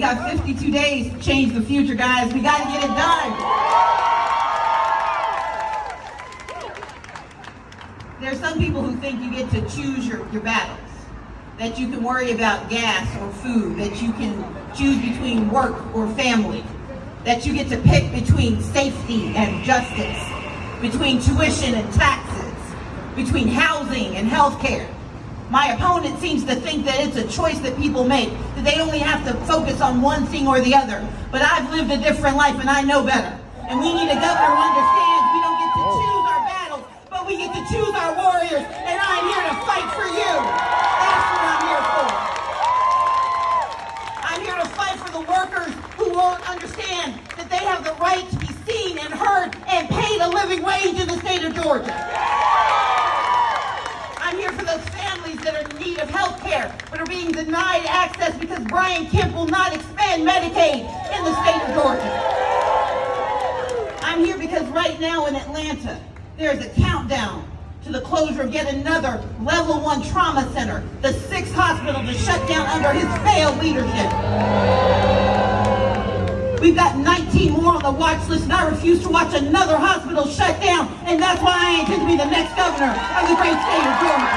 We got 52 days to change the future, guys. We got to get it done. There's some people who think you get to choose your battles, that you can worry about gas or food, that you can choose between work or family, that you get to pick between safety and justice, between tuition and taxes, between housing and health care. My opponent seems to think that it's a choice that people make, that they only have to focus on one thing or the other. But I've lived a different life and I know better. And we need a governor who understands we don't get to choose our battles, but we get to choose our warriors. And I'm here to fight for you. That's what I'm here for. I'm here to fight for the workers who won't understand that they have the right to be seen and heard and paid a living wage in the state of Georgia. I'm here for those families that are in need of health care but are being denied access because Brian Kemp will not expand Medicaid in the state of Georgia. I'm here because right now in Atlanta, there's a countdown to the closure of yet another level 1 trauma center, the 6th hospital to shut down under his failed leadership. We've got 19 more on the watch list, and I refuse to watch another hospital shut down, and that's why I intend to be the next governor of the great state of Georgia.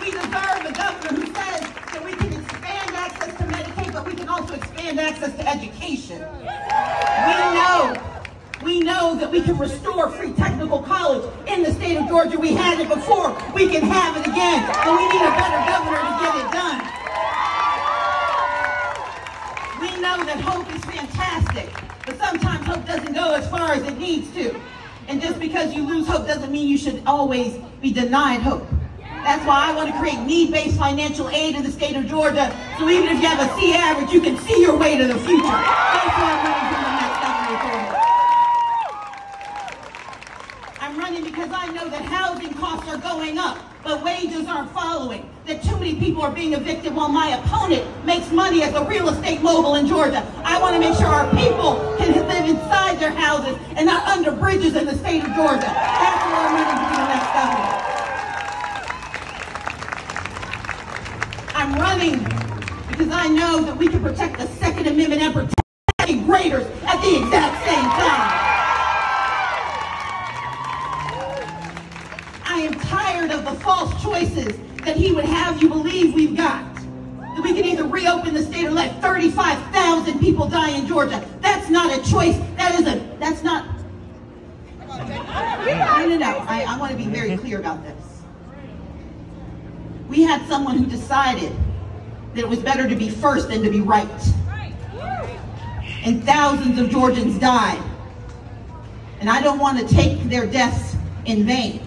We deserve a governor who says that we can expand access to Medicaid, but we can also expand access to education. We know that we can restore free technical college in the state of Georgia. We had it before. We can have it again, but we need a better governor to get it done. We know that hope is fantastic, but sometimes hope doesn't go as far as it needs to. And just because you lose hope doesn't mean you should always be denied hope. That's why I want to create need-based financial aid in the state of Georgia, so even if you have a C average, you can see your way to the future. That's why I'm running for the next governor for. I'm running because I know that housing costs are going up, but wages aren't following. That too many people are being evicted while my opponent makes money as a real estate mogul in Georgia. I want to make sure our people can live inside their houses and not under bridges in the state of Georgia. That's why I'm running to be the next governor. I'm running because I know that we can protect the Second Amendment and protect graders at the exact same time. I am tired of the false choices that he would have you believe we've got. That we can either reopen the state or let 35,000 people die in Georgia. That's not a choice. That's not. No. I want to be very clear about this. We had someone who decided that it was better to be first than to be right. And thousands of Georgians died. And I don't want to take their deaths in vain.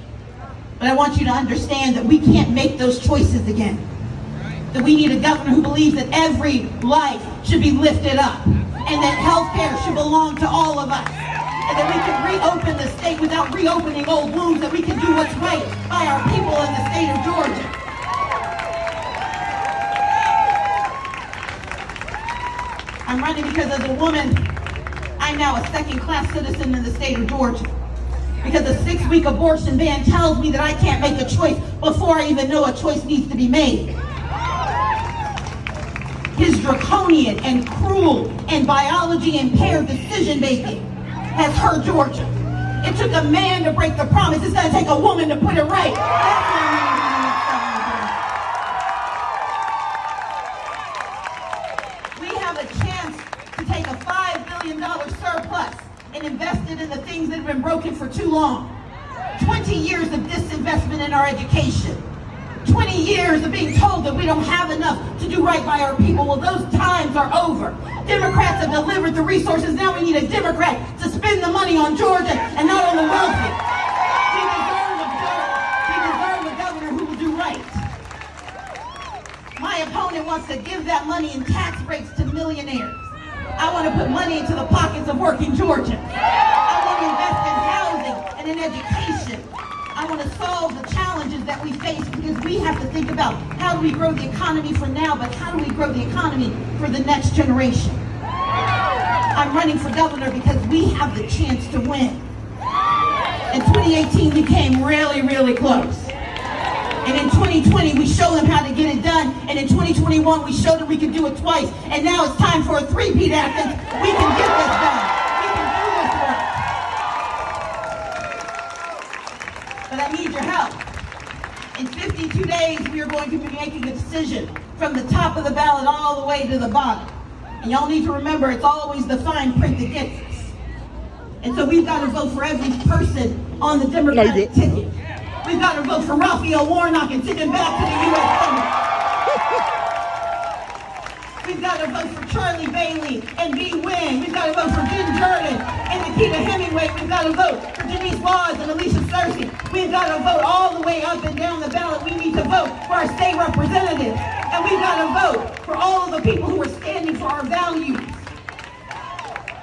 But I want you to understand that we can't make those choices again. That we need a governor who believes that every life should be lifted up and that health care should belong to all of us. And that we can reopen the state without reopening old wounds, that we can do what's right by our people in the state of Georgia. I'm running because as a woman, I'm now a second-class citizen in the state of Georgia. Because a 6-week abortion ban tells me that I can't make a choice before I even know a choice needs to be made. His draconian and cruel and biology-impaired decision-making has hurt Georgia. It took a man to break the promise. It's going to take a woman to put it right. That's what I'm doing. We have a chance to take a $5 billion surplus and invested in the things that have been broken for too long. 20 years of disinvestment in our education. 20 years of being told that we don't have enough to do right by our people. Well, those times are over. Democrats have delivered the resources. Now we need a Democrat to spend the money on Georgia and not on the wealthy. We deserve a governor who will do right. My opponent wants to give that money in tax breaks to millionaires. I want to put money into the pockets of working Georgians. I want to invest in housing and in education. I want to solve the challenges that we face because we have to think about how do we grow the economy for now, but how do we grow the economy for the next generation? I'm running for governor because we have the chance to win. In 2018, we came really, really close. And in 2020, we showed them how to get it done. And in 2021, we showed them we could do it twice. And now it's time for a three-peat, Athens. We can get this done. We can do this work. But I need your help. In 52 days, we are going to be making a decision from the top of the ballot all the way to the bottom. And y'all need to remember, it's always the fine print that gets us. And so we've got to vote for every person on the Democratic ticket. We've got to vote for Raphael Warnock and send him back to the U.S. Senate. We've got to vote for Charlie Bailey and Bee Nguyen. We've got to vote for Jen Jordan and Nikita Hemingway. We've got to vote for Denise Laws and Alicia Searcy. We've got to vote all the way up and down the ballot. We need to vote for our state representatives. And we've got to vote for all of the people who are standing for our values.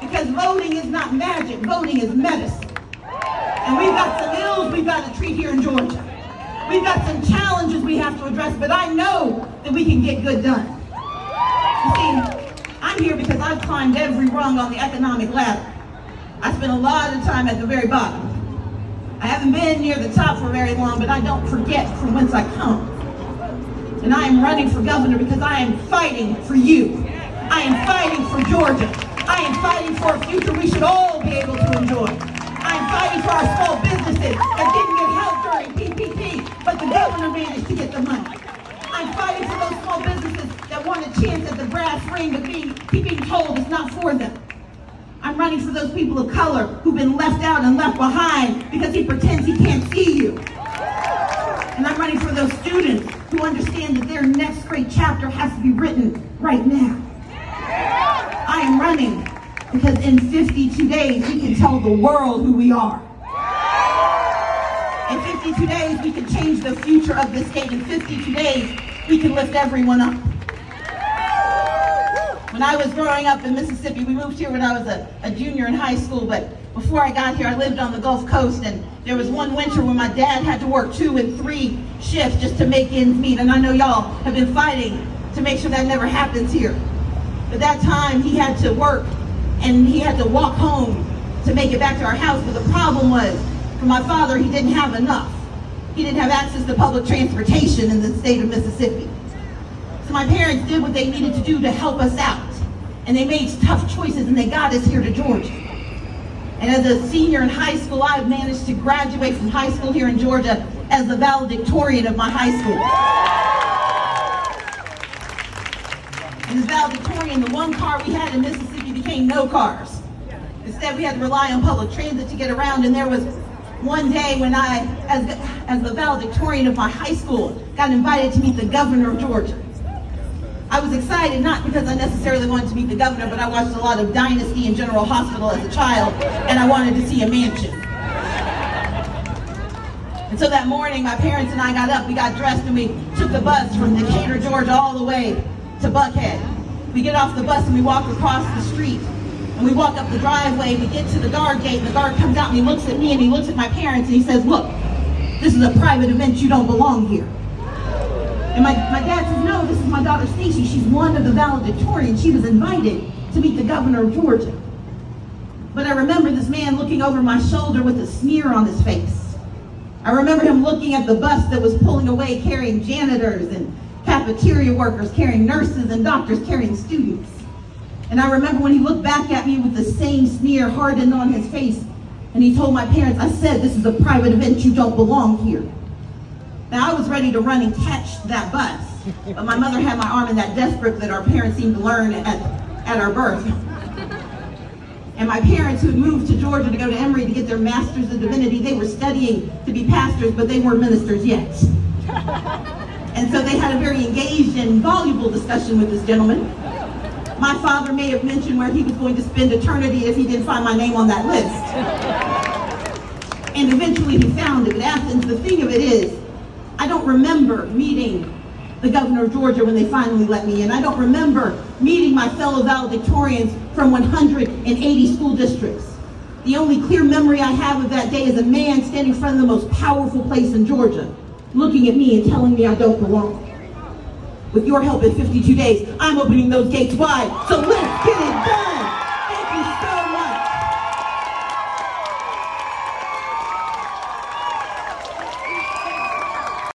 Because voting is not magic. Voting is medicine. And we've got some ills we've got to treat here in Georgia. We've got some challenges we have to address, but I know that we can get good done. You see, I'm here because I've climbed every rung on the economic ladder. I spent a lot of time at the very bottom. I haven't been near the top for very long, but I don't forget from whence I come. And I am running for governor because I am fighting for you. I am fighting for Georgia. I am fighting for a future we should all be able to enjoy. I'm fighting for our small businesses that didn't get help during PPP, but the governor managed to get the money. I'm fighting for those small businesses that want a chance at the brass ring of being told it's not for them. I'm running for those people of color who've been left out and left behind because he pretends he can't see you. And I'm running for those students who understand that their next great chapter has to be written right now. I am running because in 52 days, we can tell the world who we are. In 52 days, we can change the future of this state. In 52 days, we can lift everyone up. When I was growing up in Mississippi, we moved here when I was a junior in high school, but before I got here, I lived on the Gulf Coast, and there was one winter when my dad had to work 2 and 3 shifts just to make ends meet, and I know y'all have been fighting to make sure that never happens here. But that time, he had to work, and he had to walk home to make it back to our house, but the problem was, for my father, he didn't have enough. He didn't have access to public transportation in the state of Mississippi. So my parents did what they needed to do to help us out. And they made tough choices, and they got us here to Georgia. And as a senior in high school, I've managed to graduate from high school here in Georgia as the valedictorian of my high school. And as valedictorian, the one car we had in Mississippi became no cars. Instead, we had to rely on public transit to get around, and there was one day when I, as the valedictorian of my high school, got invited to meet the governor of Georgia. I was excited, not because I necessarily wanted to meet the governor, but I watched a lot of Dynasty and General Hospital as a child, and I wanted to see a mansion. And so that morning, my parents and I got up, we got dressed, and we took the bus from Decatur, Georgia, all the way to Buckhead. We get off the bus, and we walk across the street, and we walk up the driveway, we get to the guard gate, and the guard comes out, and he looks at me, and he looks at my parents, and he says, "Look, this is a private event, you don't belong here." And my dad says, "No, this is my daughter Stacy. She's one of the valedictorians. She was invited to meet the governor of Georgia." But I remember this man looking over my shoulder with a sneer on his face. I remember him looking at the bus that was pulling away carrying janitors and cafeteria workers, carrying nurses and doctors, carrying students. And I remember when he looked back at me with the same sneer hardened on his face, and he told my parents, "I said this is a private event, you don't belong here." Now, I was ready to run and catch that bus, but my mother had my arm in that death grip that our parents seemed to learn at our birth. And my parents, who had moved to Georgia to go to Emory to get their Masters of Divinity, they were studying to be pastors, but they weren't ministers yet. And so they had a very engaged and voluble discussion with this gentleman. My father may have mentioned where he was going to spend eternity if he didn't find my name on that list. And eventually he found it. But Athens, the thing of it is, I don't remember meeting the governor of Georgia when they finally let me in. I don't remember meeting my fellow valedictorians from 180 school districts. The only clear memory I have of that day is a man standing in front of the most powerful place in Georgia, looking at me and telling me I don't belong. With your help in 52 days, I'm opening those gates wide, so let's get it done.